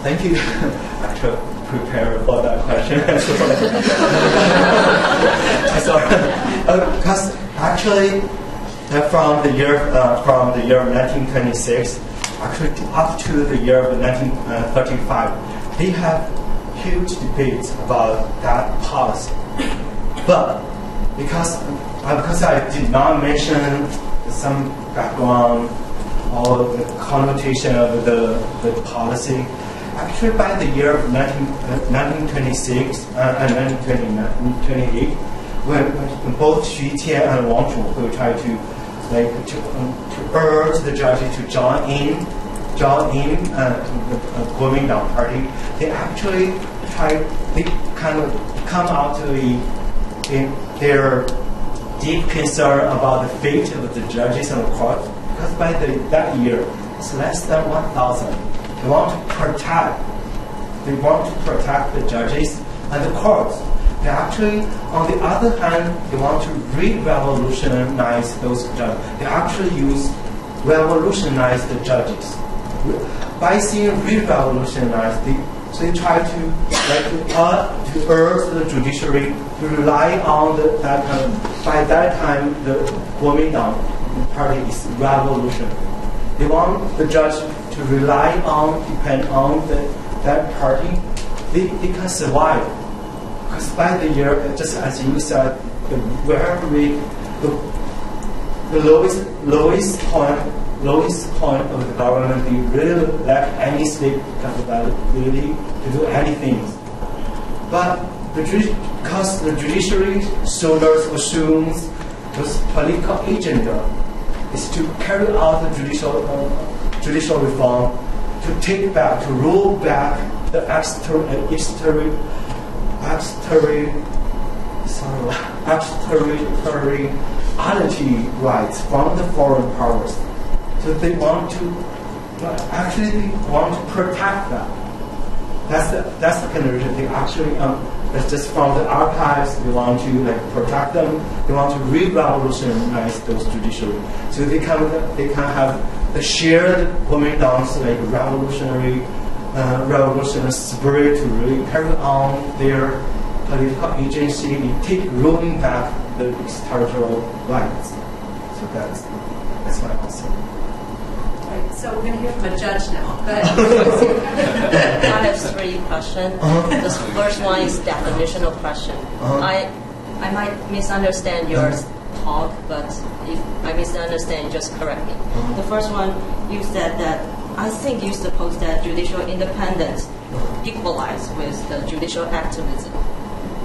Thank you. Actually, prepared for that question. Because actually, from the year 1926, actually up to the year of 1935, they have huge debates about that policy. But because I did not mention some background or the connotation of the policy, actually by the year of 1926 and 1928, when both Xu Tian and Wang Chunhui tried to urge the judges to join in the Kuomintang party, they actually kind of come out to their deep concern about the fate of the judges and the court, because by that year it's less than 1,000. They want to protect the judges and the courts. They actually, on the other hand, they want to re-revolutionize those judges. They actually revolutionize the judges. By saying re-revolutionize, so they try to urge the judiciary to rely on that kind of. By that time, the Kuomintang party is revolutionary. They want the judge to depend on that party. They can survive. Because by the year, just as you said, the lowest point of the government, they really lack any state capability to do anything. But because the judiciary sooner or soon, this political agenda is to carry out the judicial reform, to roll back the extraterritoriality rights from the foreign powers. So they want to protect that. That's the kind of reason they actually that's just from the archives. They want to protect them. They want to re-revolutionize those judiciary, so they can have the shared Kuomintang's revolutionary spirit to really carry on their political agency, rolling back the territorial rights. So that's my answer. Right, so we're going to hear from a judge now. Go ahead. I have three questions. The first one is definitional question. I might misunderstand your talk, but if I misunderstand, just correct me. The first one, you said that I think you suppose that judicial independence equalizes with the judicial activism.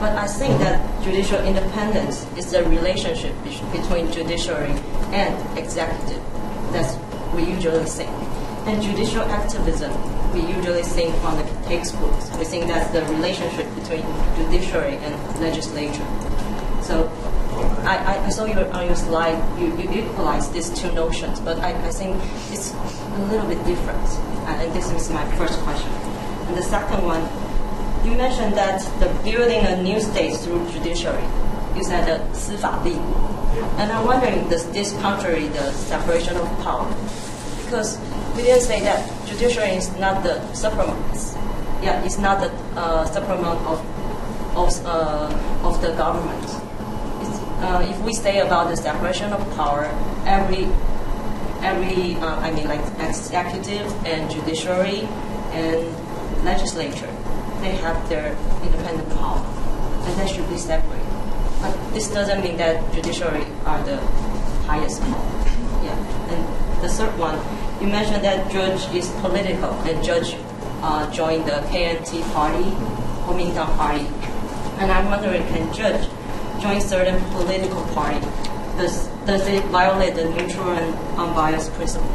But I think that judicial independence is the relationship between judiciary and executive. That's we usually think. And judicial activism, we usually think from the textbooks. We think that's the relationship between judiciary and legislature. So I saw on your slide, you equalize these two notions, but I think it's a little bit different. And this is my first question. And the second one, you mentioned that the building a new state through judiciary, you said the 司法立国. And I'm wondering, does this contrary the separation of power? Because we didn't say that judiciary is not the supremum. Yeah, it's not the supremum of the government. If we say about the separation of power, every executive and judiciary and legislature, they have their independent power, and they should be separate. But this doesn't mean that judiciary are the highest power. Yeah. And the third one, you mentioned that judge is political, and judge joined the KMT party, Kuomintang party. And I'm wondering, can judge join certain political party? Does it violate the neutral and unbiased principle?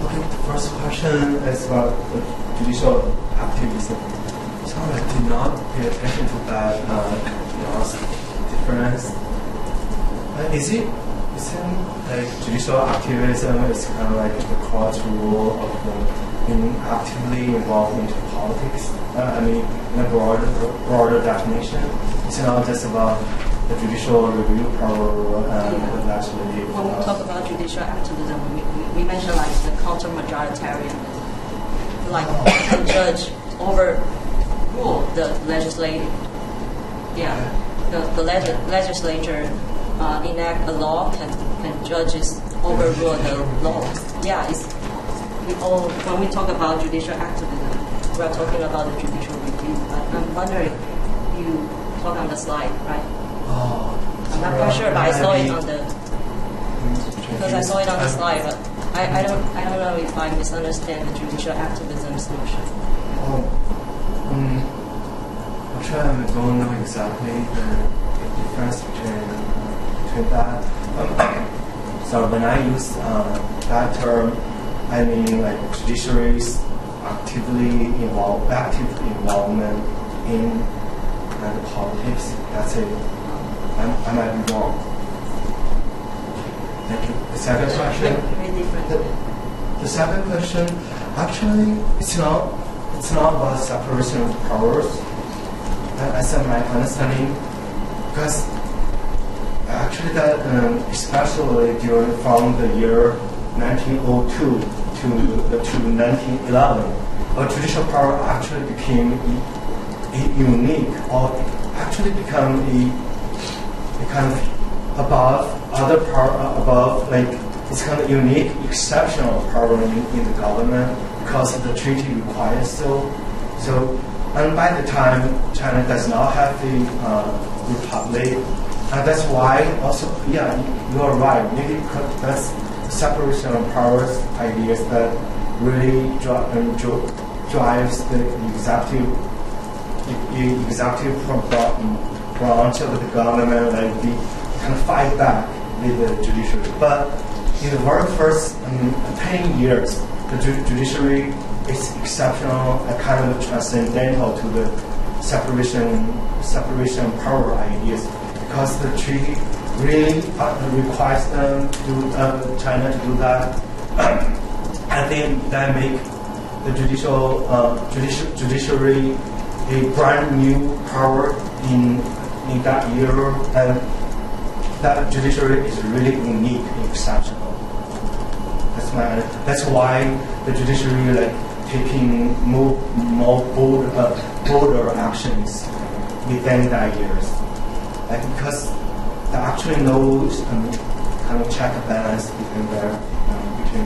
Okay, the first question is about the judicial activism. Sorry, I did not pay attention to that difference. Is it like judicial activism is kind of like the cross rule of being actively involved into politics? In a broader definition, it's not just about the judicial review power and the legislative. When we talk about judicial activism, we mention like the counter-majoritarian, like the judge overrule the legislative. Yeah, the legislature enact a law, can judges overrule the law. Yeah, when we talk about judicial activism, we are talking about the judicial review. But I'm wondering, you talk on the slide, right? Oh, I'm not quite sure, but I saw it on the slide. But I don't know if I misunderstand the judicial activism's notion. Actually, I don't know exactly the difference between that. So when I use that term, I mean like judiciary's active involvement in the politics. That's it. I might be wrong. Thank you. The second question. Very different. The second question, actually, it's not about separation of powers. As my understanding, because actually that especially from the year 1902 to 1911, a judicial power actually became unique, or actually become a kind of above other power, above like it's kind of unique, exceptional power in the government because the treaty requires so. And by the time China does not have the republic, and that's why also, yeah, you are right. Maybe that's separation of powers ideas that really drives the executive branch of the government, like the kind of fight back with the judiciary. But in the very first 10 years, the judiciary is exceptional and kind of transcendental to the separation power ideas, because the treaty really requires them to China to do that, and then that make the judiciary a brand new power in that year, and that judiciary is really unique and exceptional. That's why the judiciary like taking more bolder actions within that years, like because there actually no kind of check and balance between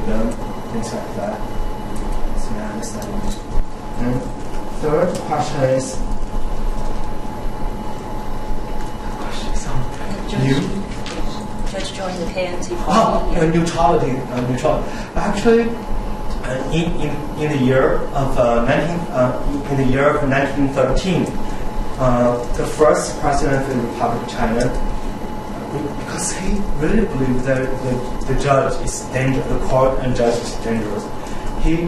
them, things like that. That's my understanding. And third question is. Judge joined the KMT party. Neutrality. Actually, in the year of 1913, the first president of the Republic of China, because he really believed that the judge is dangerous, the court and judge is dangerous. He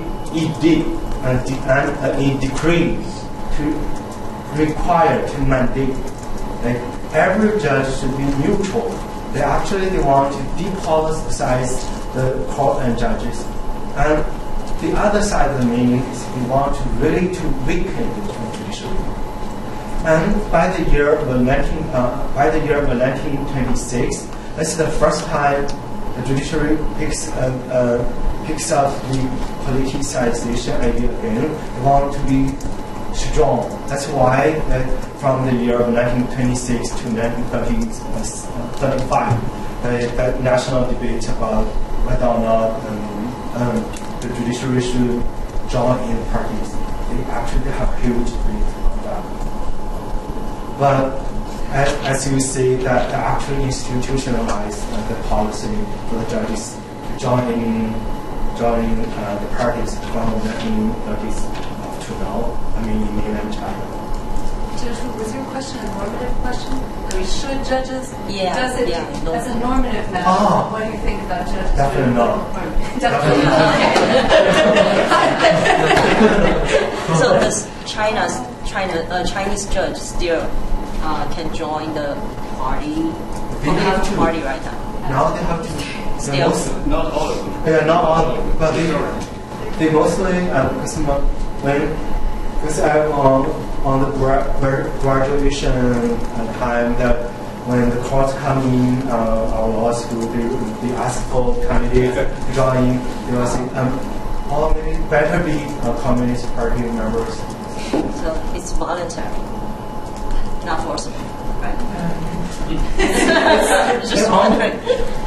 did a decree to require to mandate like every judge should be neutral. They want to depoliticize the court and judges, and the other side of the meaning is we want to really to weaken the judiciary. And by the year of 1926, that's the first time the judiciary picks up the politicization idea again. They want to be strong. That's why from the year of 1926 to 1935, the national debate about whether or not the judiciary should join in parties. They actually have huge debate on that. But as you see, that they actually institutionalize the policy for the judges to join the parties from the 1930s up to now. I mean, in mainland China. Judge, was your question a normative question? I mean, should judges? Yeah. Does it as a normative matter? What do you think about judges? Definitely not. Definitely not. So does Chinese judge still can join the party? They have to. Party right now. Now they have to. Still. Not all of them. Yeah, not all, but they mostly because I'm on the graduation time that when the courts come in our law school, they ask for candidates to join. They will say, "Oh, maybe better be Communist Party members." So it's voluntary, not forcible, right? Just wondering.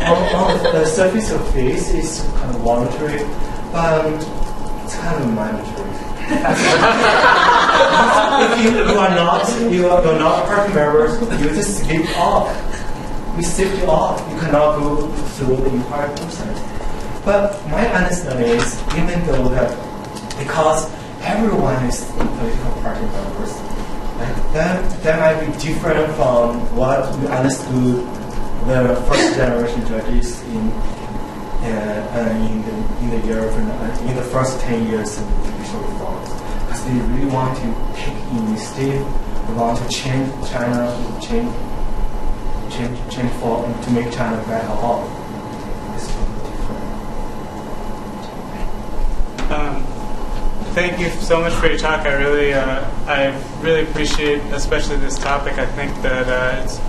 On the surface of this, it's kind of voluntary, but it's kind of mandatory. If you are not party members, you just slip off. You slip off. You cannot go through the entire process. But my understanding is, even though that, because everyone is political party members, that might be different from what we understood the first generation judges in the first 10 years of the judicial reforms, because they really want to take initiative, they want to change China, change to make China better off. It's totally different. Thank you so much for your talk. I really appreciate, especially this topic. I think that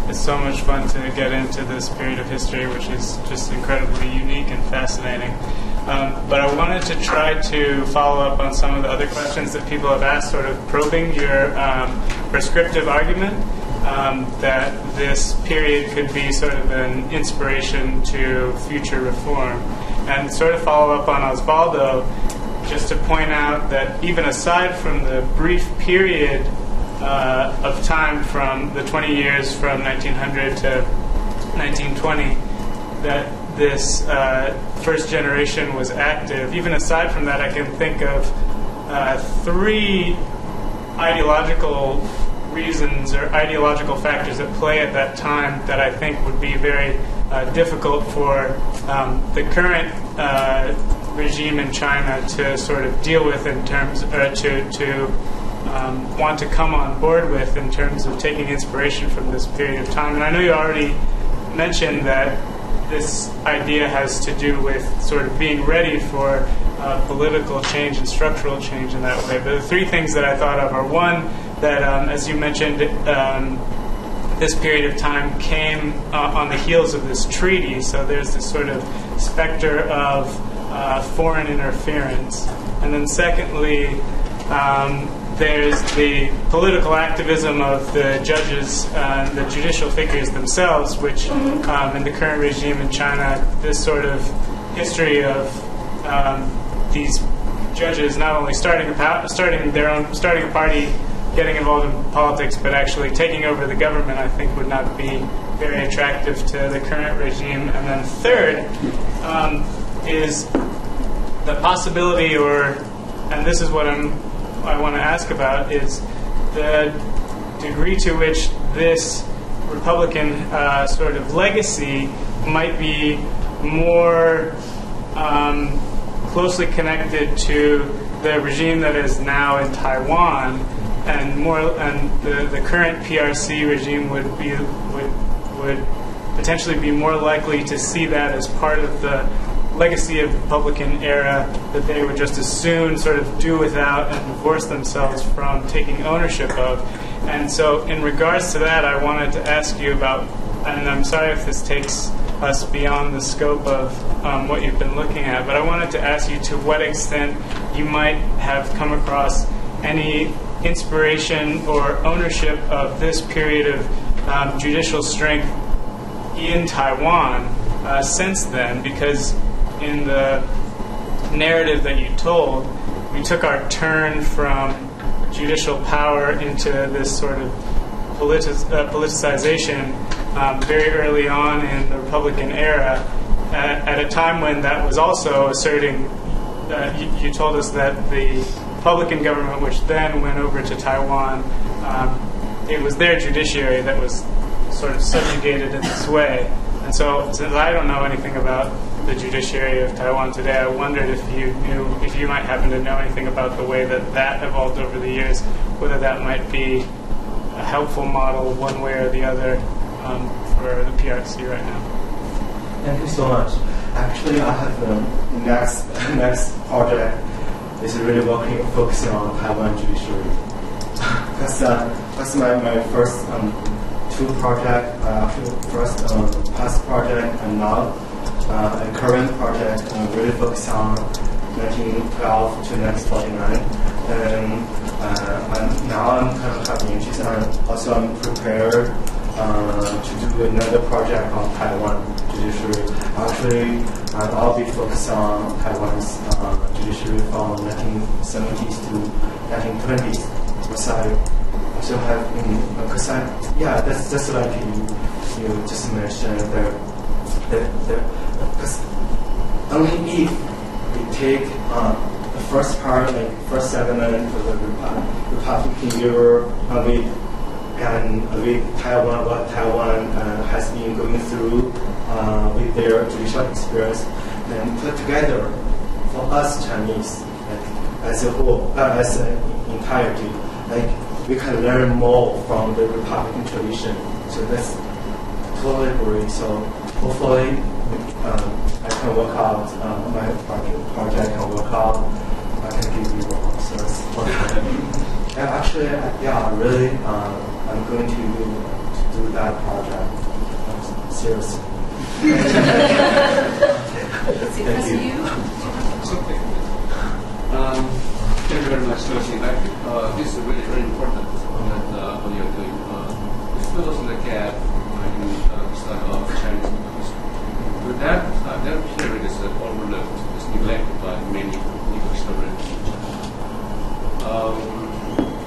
it's so much fun to get into this period of history, which is just incredibly unique and fascinating. But I wanted to try to follow up on some of the other questions that people have asked, sort of probing your prescriptive argument that this period could be sort of an inspiration to future reform. And sort of follow up on Osvaldo, just to point out that even aside from the brief period of time from the 20 years from 1900 to 1920 that this first generation was active, even aside from that, I can think of three ideological reasons or ideological factors at play at that time that I think would be very difficult for the current regime in China to sort of deal with in terms, to want to come on board with in terms of taking inspiration from this period of time. And I know you already mentioned that this idea has to do with sort of being ready for political change and structural change in that way. But the three things that I thought of are, one, that as you mentioned, this period of time came on the heels of this treaty, so there's this sort of specter of foreign interference. And then secondly, there's the political activism of the judges, the judicial figures themselves, which in the current regime in China, this sort of history of these judges not only starting a party, getting involved in politics, but actually taking over the government, I think would not be very attractive to the current regime. And then third is the possibility, and this is what I want to ask about, is the degree to which this Republican sort of legacy might be more closely connected to the regime that is now in Taiwan, and the current PRC regime would potentially be more likely to see that as part of the legacy of the Republican era, that they would just as soon sort of do without and divorce themselves from taking ownership of. And so in regards to that, I wanted to ask you about, and I'm sorry if this takes us beyond the scope of what you've been looking at, but I wanted to ask you to what extent you might have come across any inspiration or ownership of this period of judicial strength in Taiwan since then, because in the narrative that you told, we took our turn from judicial power into this sort of politicization very early on in the Republican era, at a time when that was also asserting, you told us that the Republican government, which then went over to Taiwan, it was their judiciary that was sort of subjugated in this way. And so, since I don't know anything about the judiciary of Taiwan today, I wondered if you might happen to know anything about the way that evolved over the years, whether that might be a helpful model one way or the other for the PRC right now. Thank you so much. Actually, I have the next project is really focusing on Taiwan judiciary. That's my first two projects. Actually, first past project and now a current project really focus on 1912 to 1949. And now I'm kind of having interest, and also I'm prepared to do another project on Taiwan judiciary. Actually, I'll be focused on Taiwan's judiciary from 1970s to 1920s. Because I also have, because that's like you just mentioned because only if we take the first part, like first segment of the Republican era, with Taiwan, what Taiwan has been going through with their judicial experience, and put together for us Chinese, like as a whole, as an entirety, like we can learn more from the Republican tradition. So that's totally great. So hopefully I can work out my project can work out. I can give you more answers. Actually, really, I'm going to do that project. Seriously. Thank you. Okay. Thank you very much, Zhaoxin. This is really very important that what you're doing. It fills in the gap in the study of Chinese laws. But that period is overlooked, is neglected by many legal historians.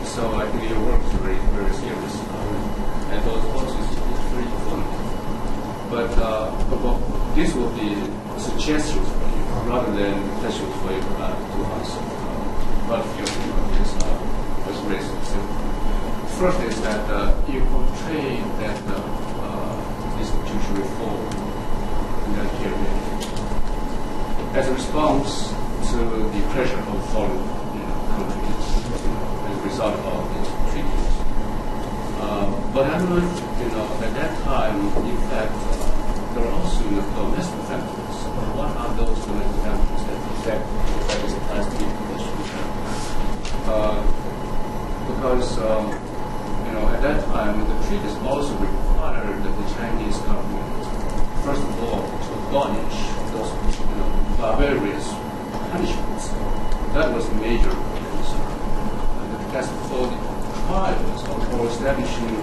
So I think your work is very, very serious, and also it's very informative. But this will be suggestions for you rather than questions for you to answer. What your is was raised. First is that you portray that institutional reform in that period as a response to the pressure of foreign countries as a result of these treaties. But I don't know if, at that time, in fact, there are also domestic factors. What are those domestic factors that affect this capacity of because at that time the treaties also required the Chinese government, first of all, to abolish those barbarous punishments. That was a major concern. And the capacity for the trials or establishing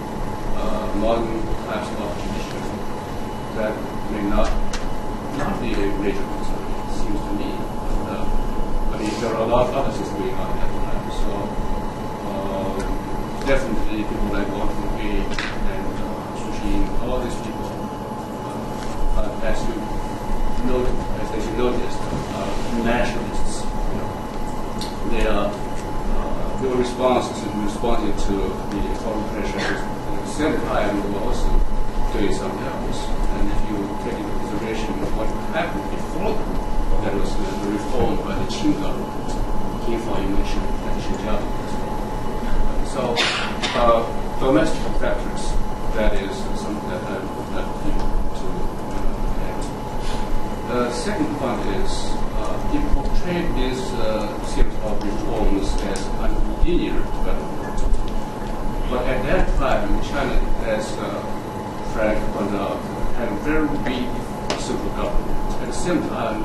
modern types of judiciary that may not be a major concern, it seems to me. There are a lot of other things going on at that time. So definitely people like Wang Fei and Xu Jing, all these people, as you noticed, nationalists. They were responding to the foreign pressure. At the same time, they were also doing something else. And if you take into consideration what happened before them, that was the reform by the Qing government, Qing Formation and Xinjiang. So, domestic factors, that is something that I would like you to add. The second point is, you portrayed this series of reforms as unlinear development. But at that time, China, as Frank pointed out, had a very weak central government. At the same time,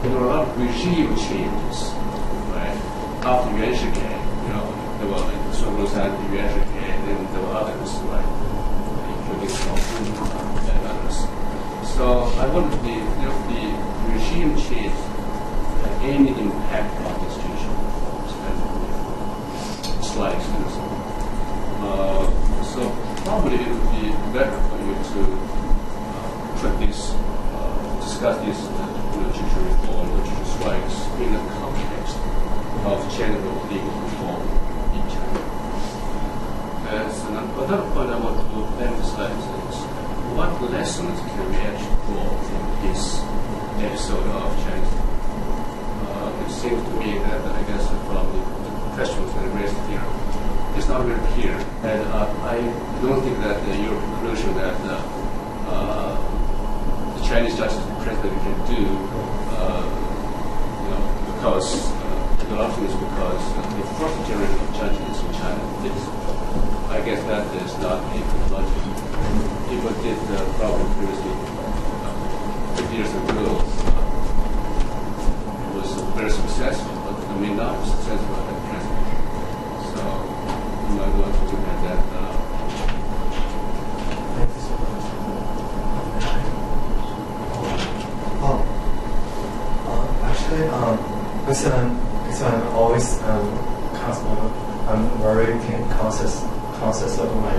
there were a lot of regime changes, right? After Yuan Shikai, there were like Sun Yat-sen, Yuan Shikai, and then there were others, right? Including Zhaoxin and others. So I wonder if the regime change had any impact on this judicial reforms and slides and so on. So probably it would be better for you to discuss this judicial reform or judicial strikes in the context of general legal reform in China. As another point I want to emphasize is what lessons can we actually draw from this episode of Chinese? It seems to me that I guess probably the questions that are raised here is not very clear, and I don't think that your conclusion that the Chinese justice president can do, because adoption is because the first generation of judges in China I guess that is not a good logic. People did probably previously 50 years ago. It was very successful, but I mean not successful at present. So you might want to look at that. Actually, because I'm always I'm very conscious of my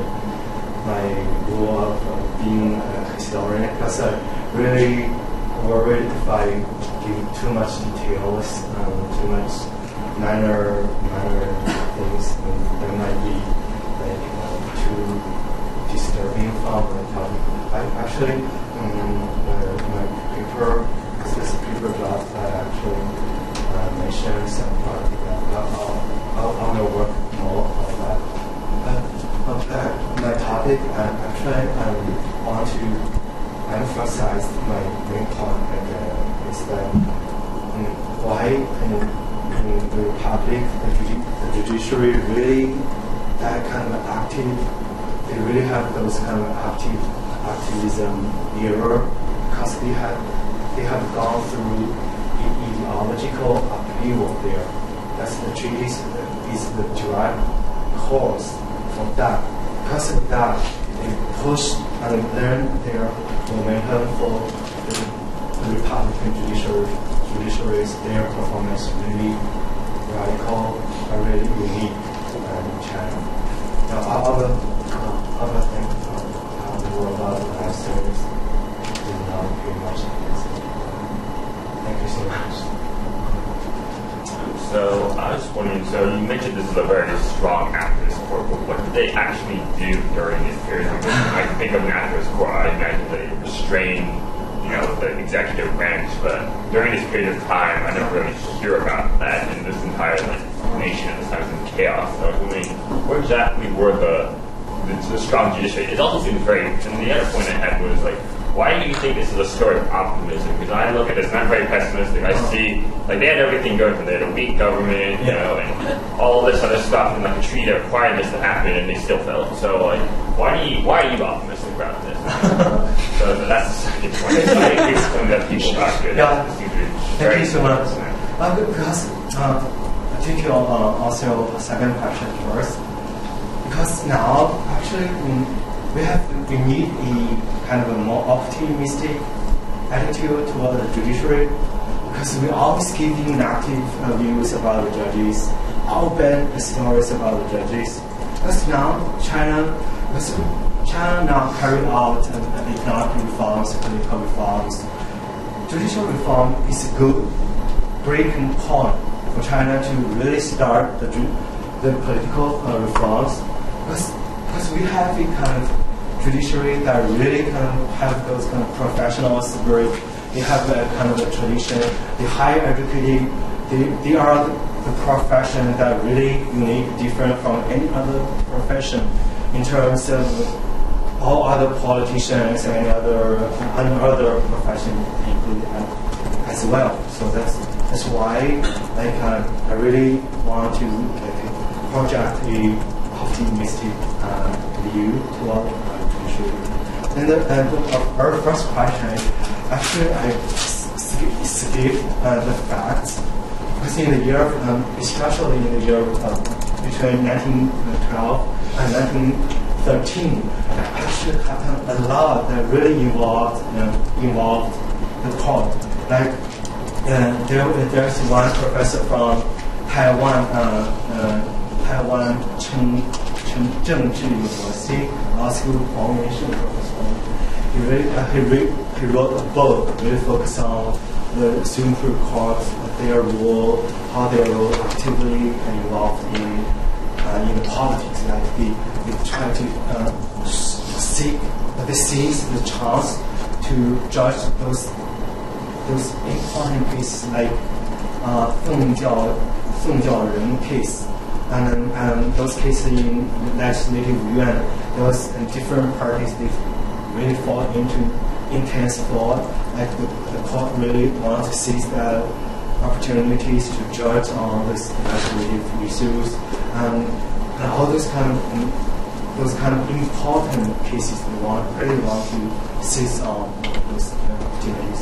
role of being a historian, because I really worried if I give too much details, too much minor things, that might be too disturbing from the topic. I actually my paper, because this paper draft, I actually mentioned some part of that. I will work more on that. My topic, actually, I want to emphasize my main point is that why in the Republic, the judiciary really that kind of active, they really have those kind of activism era, because they have gone through ideological upheaval there. That's the treatise is the direct cause of that. Because of that, they push and learn their momentum for the Republican judiciaries. Their performance really radical and really unique in China. Now, other things more about the life service is not pretty much. Thank you so much. So I was wondering, so you mentioned this is a very strong activist corps, but what did they actually do during this period? I can think of an activist corps, I imagine they restrain, the executive branch, but during this period of time, I never really hear about that, and this entire nation at this time was in chaos. So I was wondering, what exactly were the strong judiciary? It also seems very, and the other point I had was why do you think this is a story of optimism? Because I look at this and I'm very pessimistic. I see, they had everything going for them. They had a weak government, and all this other stuff, and a treaty that required this to happen, and they still failed. So, why are you optimistic about this? So that's the second point. It's something that people got good. Thank you so much. Because I think you'll also second question first. Because now, actually, we need a kind of a more optimistic attitude toward the judiciary, because we always give you negative views about the judges, all bad stories about the judges. Because now China now carry out economic reforms, political reforms. Judicial reform is a good breaking point for China to really start the political reforms, because we have a kind of judiciary that really kind of have those kind of professionals. They have a kind of a tradition. They higher educated. They are the profession that really unique, different from any other profession in terms of all other politicians and any other profession included as well. So that's why I really want to project a optimistic view toward and our first question is actually I skipped the facts, because in the year, especially in the year between 1912 and 1913, actually happened a lot that really involved the court. There's one professor from Taiwan, Zhaoxin University Law School, he wrote a book really focused on the Supreme Court, their role, how their role actively involved in the politics. They try to seize the chance to judge those important cases like Feng Jiao case. And those cases in legislative yuan, those different parties, they really fall into intense fraud. The court really wants to seize opportunities to judge on this legislative issues, and all those kind of important cases we really want to seize on those opportunities.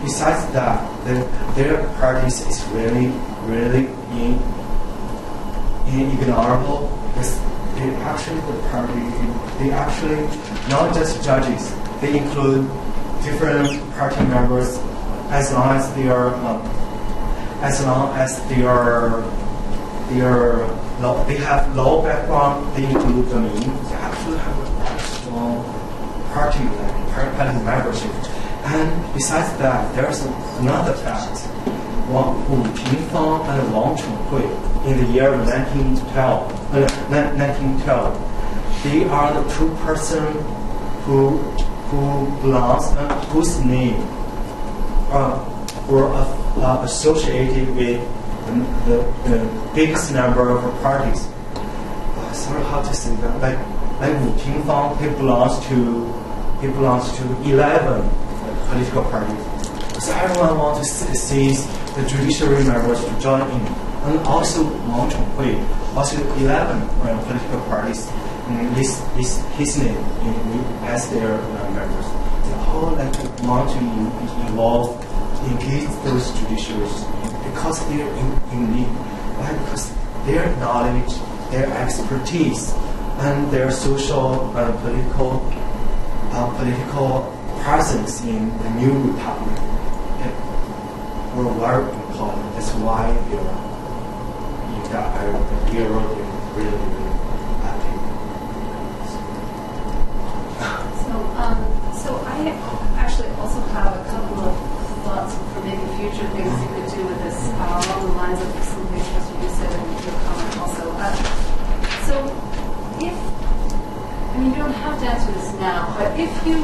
Besides that, their parties is really ignorable, because they actually not just judges, they include different party members as long as they have law background, they include them in. They actually have a strong party membership. And besides that, there's another fact. Wu Pingfang and Wang Chonghui in the year 1912, they are the two persons whose name were associated with the biggest number of parties. Sorry, how to say that? Like Wu Pingfang, he belongs to 11 political parties. So everyone wants to seize the judiciary members to join in, and also Wang Chonghui, also 11 political parties list his name as their members. They all want to engage those judiciaries because they're in need. Why? Because their knowledge, their expertise, and their social and political presence in the new republic were very important. That's why they're really active. So I actually also have a couple of thoughts for maybe future things you could do with this along the lines of some of the things you said in your comment also. So if, you don't have to answer this now, but if you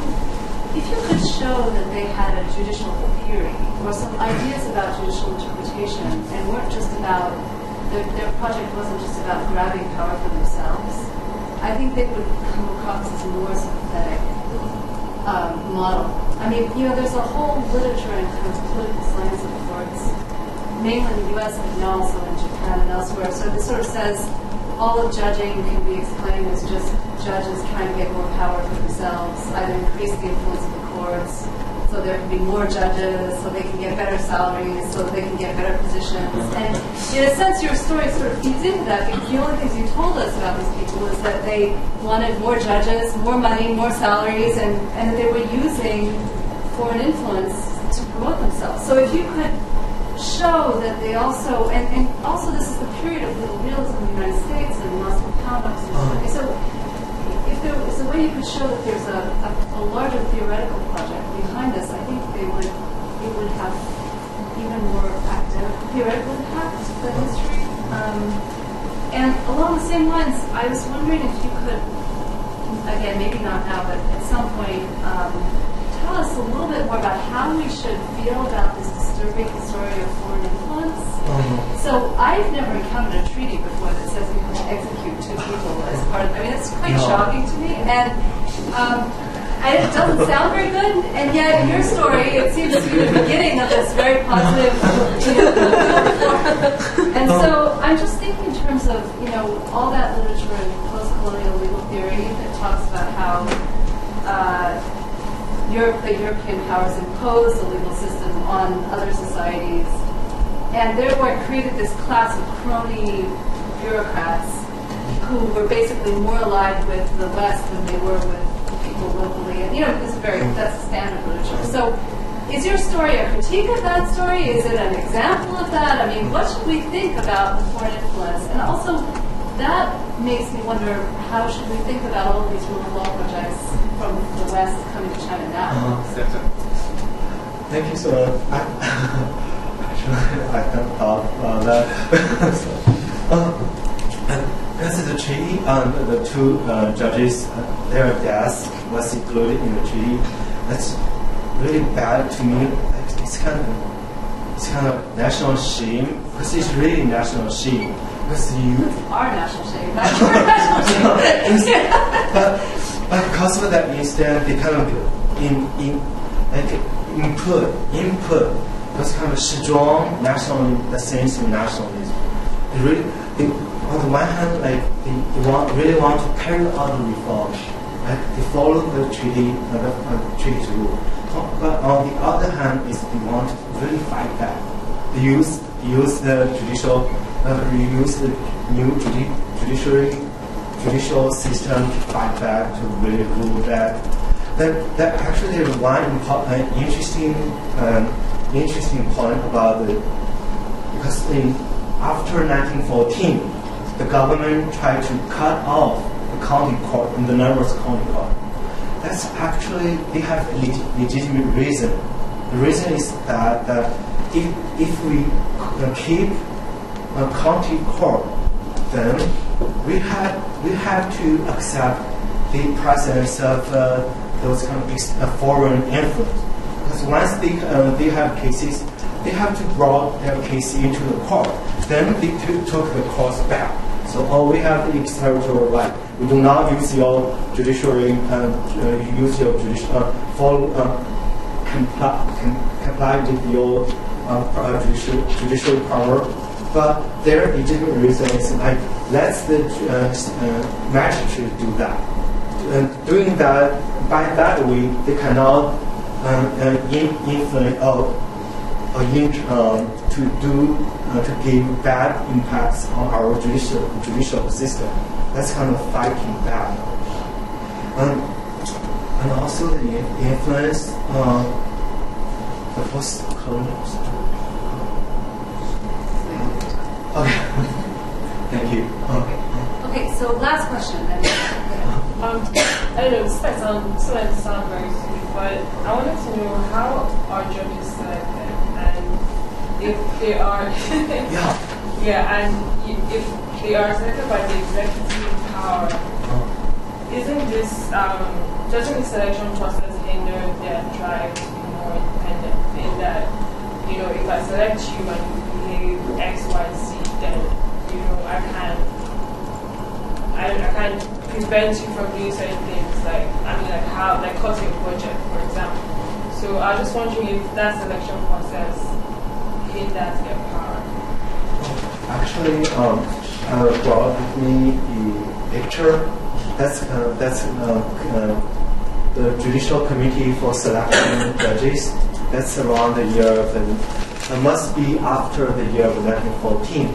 could show that they had a judicial theory or some ideas about judicial interpretation and weren't just about, their project wasn't just about grabbing power for themselves, I think they would come across as a more sympathetic model. There's a whole literature and kind of political science of the courts, mainly in the U.S. but also in Japan and elsewhere. So this sort of says all of judging can be explained as just judges trying to get more power for themselves, either increase the influence of the courts, so there can be more judges, so they can get better salaries, so they can get better positions. And in a sense, your story sort of feeds into that, because the only things you told us about these people is that they wanted more judges, more money, more salaries, and that they were using foreign influence to promote themselves. So if you could show that they also, and also this is the period of legal realism in the United States and Moscow Conduct. So if there is a way you could show that there's a larger theoretical project behind this, I think it would have even more academic theoretical impact than history. And along the same lines, I was wondering if you could, again, maybe not now, but at some point, tell us a little bit more about how we should feel about this disturbing story of foreign influence. So I've never encountered a treaty before that says we have to execute 2 people as part of. That's quite shocking to me, and it doesn't sound very good. And yet, in your story, it seems to be the beginning of this very positive. And so I'm just thinking in terms of all that literature in post-colonial legal theory that talks about how. The European powers imposed the legal system on other societies, and therefore created this class of crony bureaucrats who were basically more allied with the West than they were with people locally. And that's standard literature. So, is your story a critique of that story? Is it an example of that? What should we think about the foreign influence? And also, that makes me wonder, how should we think about all of these rule of law projects from the West coming to China now? Thank you so much. Actually, I haven't thought about that. This is a treaty, the 2 judges, their deaths was included in the treaty. That's really bad to me. It's kind of national shame, because it's really national shame. Because our national shame. That's our national shame. But because of that incident, they kind of input those kind of strong nationalism, the sense of nationalism. On the one hand, like they really want to carry out the reforms, like they follow the treaty, treaty rule. But on the other hand, is they want to really fight back. They use the use the new judicial system to fight back, to really rule back. That actually is one interesting point about because after 1914, the government tried to cut off the county court and the numbers county court. That's actually, they have a legitimate reason. The reason is that if we keep a county court, then we have to accept the presence of those kind of foreign influence. Because once they have cases, they have to bring their case into the court. Then they took the courts back. So we have the extraterritorial right. We do not use your judiciary, comply with your judicial power. But their legitimate reason is like, let the magistrate do that. Doing that, by that way, they cannot influence to give bad impacts on our judicial system. That's kind of fighting back. And also the influence the post-colonial system. Okay. Thank you. Okay, so last question then. I don't know, this might sound very sweet, but I wanted to know how are judges selected, and if they are and if they are selected by the executive power, isn't this doesn't the selection process hinder their drive to be more independent? In that, if I select you and you behave X, Y, Z, then I can't prevent you from doing certain things, like cutting a budget, for example. So I was just wondering if that selection process hinders their power. Actually, I brought with me the picture. That's the Judicial Committee for Selecting Judges. That's around the year of it must be after the year of 1914.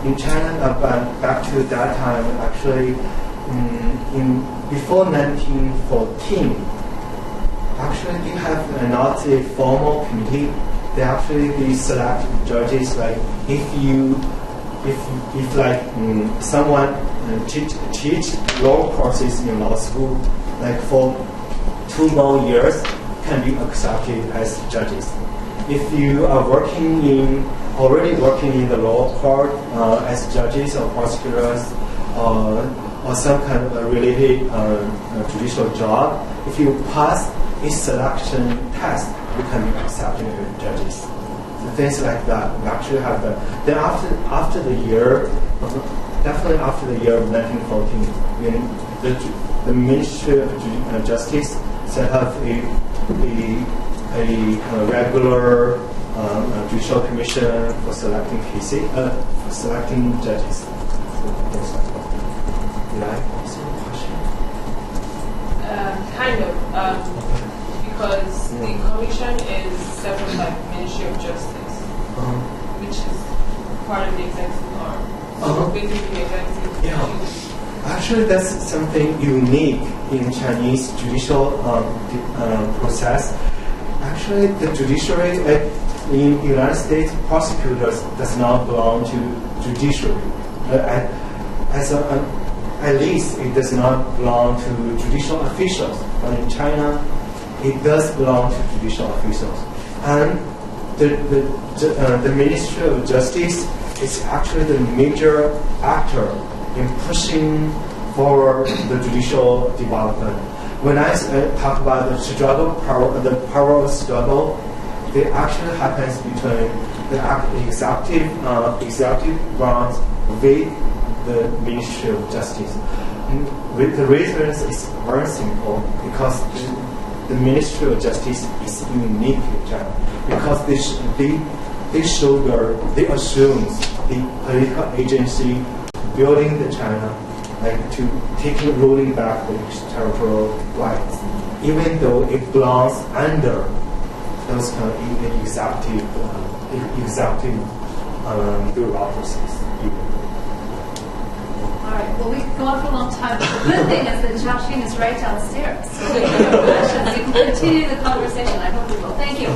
In China, back to that time, actually, before 1914, actually they have not a formal committee. They select judges. Like if someone teach law courses in law school, like for 2 more years, can be accepted as judges. If you are already working in the law court as judges or prosecutors or some kind of a related judicial job, if you pass a selection test, you can be accepted as judges. So things like that. We actually have that. Then after the year, definitely after the year of 1914, when the Ministry of Justice set up a regular judicial commission for selecting cases, for selecting judges. So, did I answer the question? Kind of, because the commission is separate by the Ministry of Justice, which is part of the executive arm. So basically, the executive. Actually, that's something unique in Chinese judicial process. Actually, the judiciary in the United States, prosecutors does not belong to judiciary. At least it does not belong to judicial officials. But in China, it does belong to judicial officials. And the Ministry of Justice is actually the major actor in pushing for the judicial development. When I talk about the power struggle, it actually happens between the executive branch with the Ministry of Justice. And the reason is very simple, because the Ministry of Justice is unique in China because they assume the political agency building the China, like to rolling back the territorial rights, even though it belongs under those kind of executive bureaucracies. All right. Well, we could go on for a long time. But the good thing is that Zhaoxin is right downstairs. So if you have questions, you can continue the conversation. I hope you will. Thank you.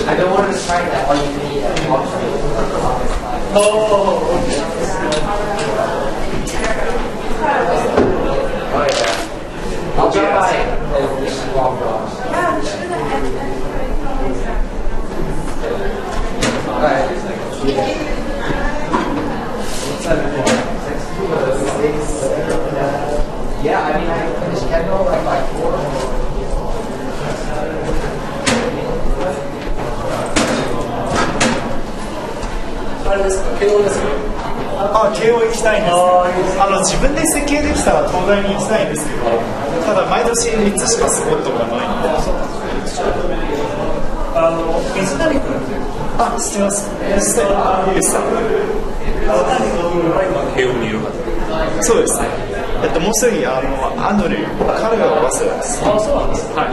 I don't want to try that all you can eat at I'll drop by and just walk across. Yeah, I mean, I finished Kendall like by 4.慶応行きたいんです。自分で設計できたら東大に行きたいんですけど、ただ毎年3つしかスポットがないので。水谷君って知ってます。ゆうさん。慶応にいる方。そうですね。もう一人アンドレュー、彼が早稲田です。あ、そうなんです。はい。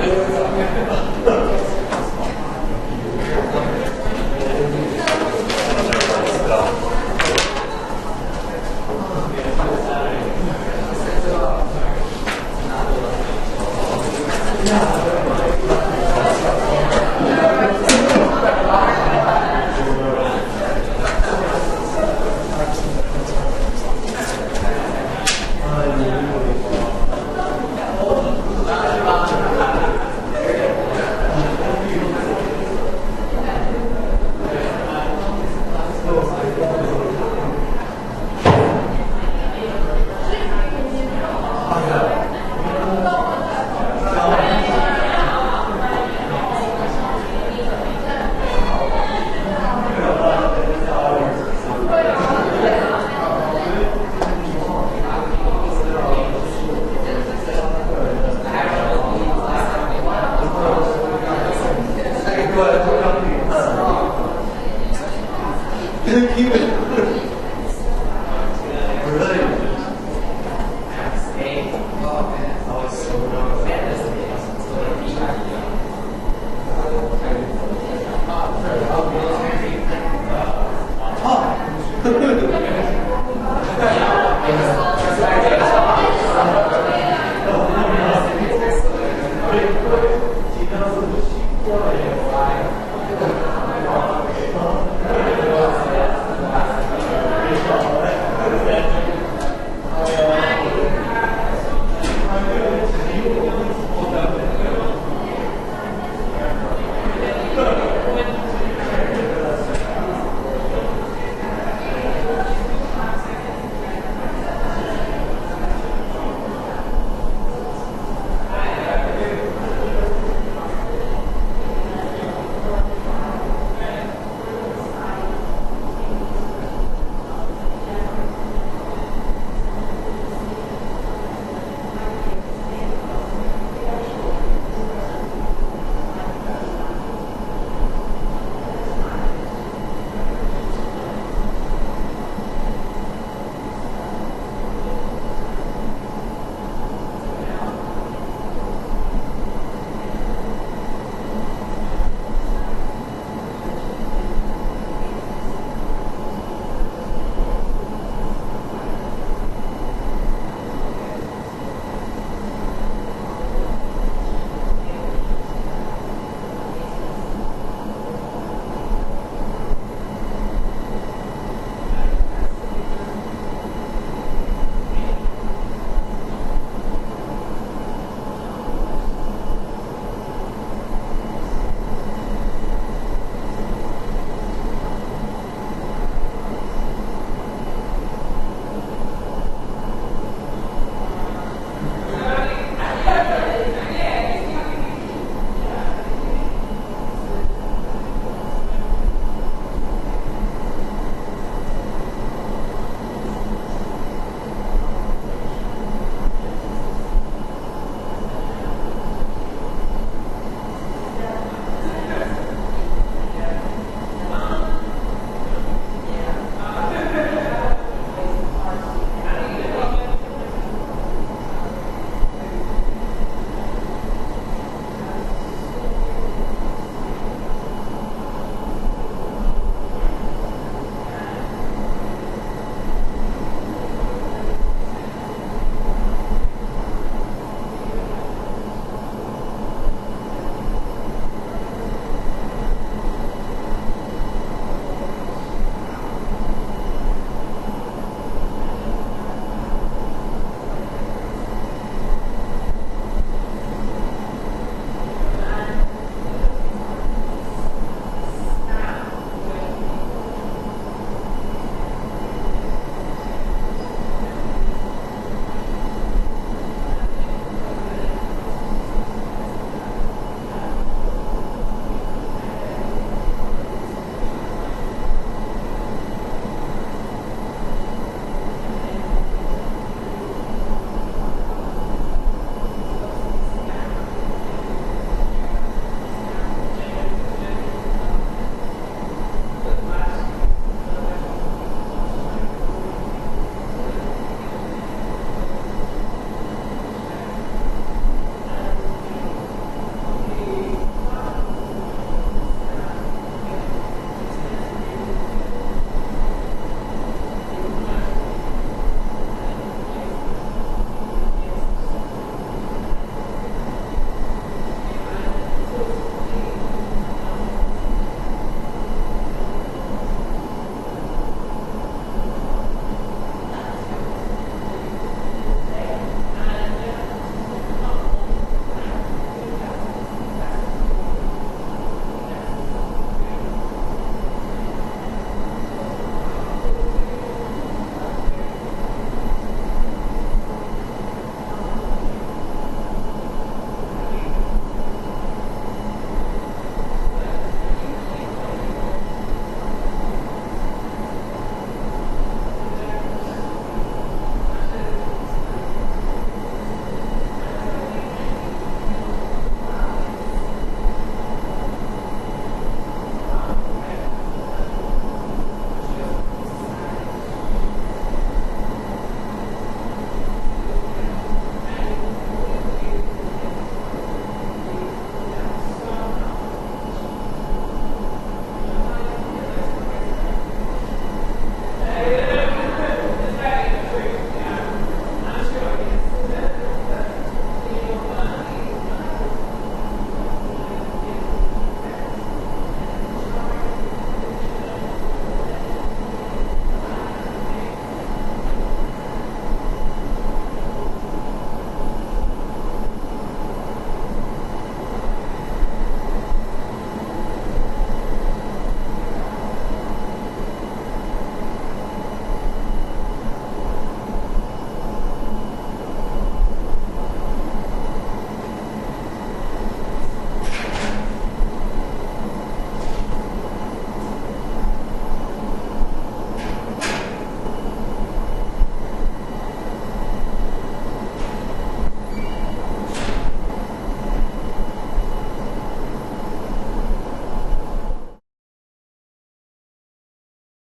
Oh.